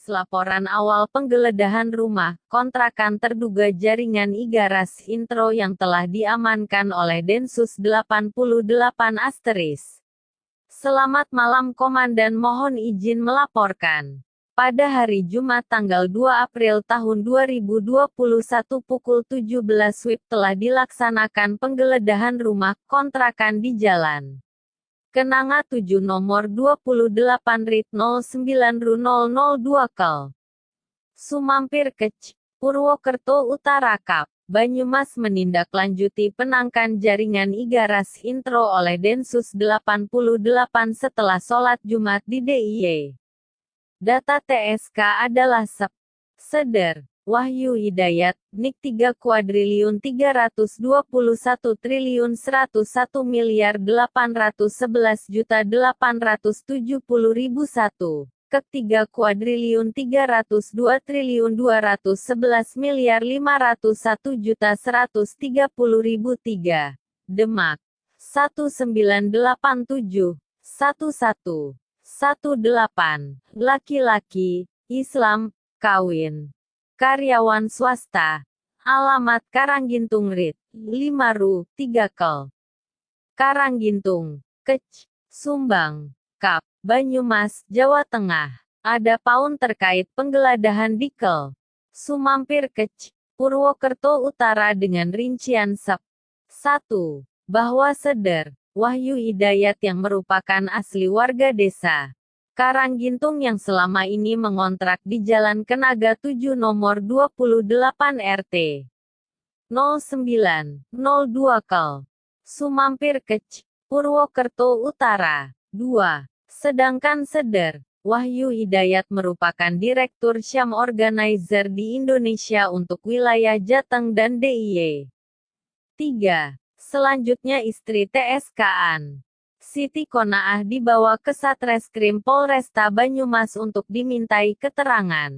Laporan awal penggeledahan rumah kontrakan terduga jaringan Igaras Intro yang telah diamankan oleh Densus 88. Selamat malam Komandan, mohon izin melaporkan. Pada hari Jumat tanggal 2 April tahun 2021 pukul 17 WIB telah dilaksanakan penggeledahan rumah kontrakan di Jalan Kenanga 7 nomor 28 RIT 09 RU 002 Kel Sumampir Kec, Purwokerto Utara Kap, Banyumas menindaklanjuti penangkan jaringan Igaras Intro oleh Densus 88 setelah sholat Jumat di DIY. Data TSK adalah Seder, Wahyu Hidayat, NIK 3,321.111.870.1, Kek 3,232.211.501.130.003, Demak 1987 11 18, laki-laki, Islam, kawin, karyawan swasta, alamat Karanggintung RIT 5 RU 3 Kel Karanggintung, Kec, Sumbang, Kap, Banyumas, Jawa Tengah. Ada paun terkait penggeledahan di Kel Sumampir Kec, Purwokerto Utara dengan rincian 1. Bahwa Seder, Wahyu Hidayat yang merupakan asli warga desa Karanggintung yang selama ini mengontrak di Jalan Kenaga 7 nomor 28 RT 09 02 Kel Sumampir Kec, Purwokerto Utara. 2. Sedangkan Seder, Wahyu Hidayat merupakan Direktur Syam Organizer di Indonesia untuk wilayah Jateng dan DIY. 3. Selanjutnya istri TSK-an, Siti Konaah dibawa ke Satreskrim Polresta Banyumas untuk dimintai keterangan.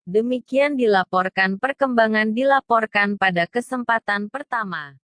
Demikian dilaporkan perkembangan dilaporkan pada kesempatan pertama.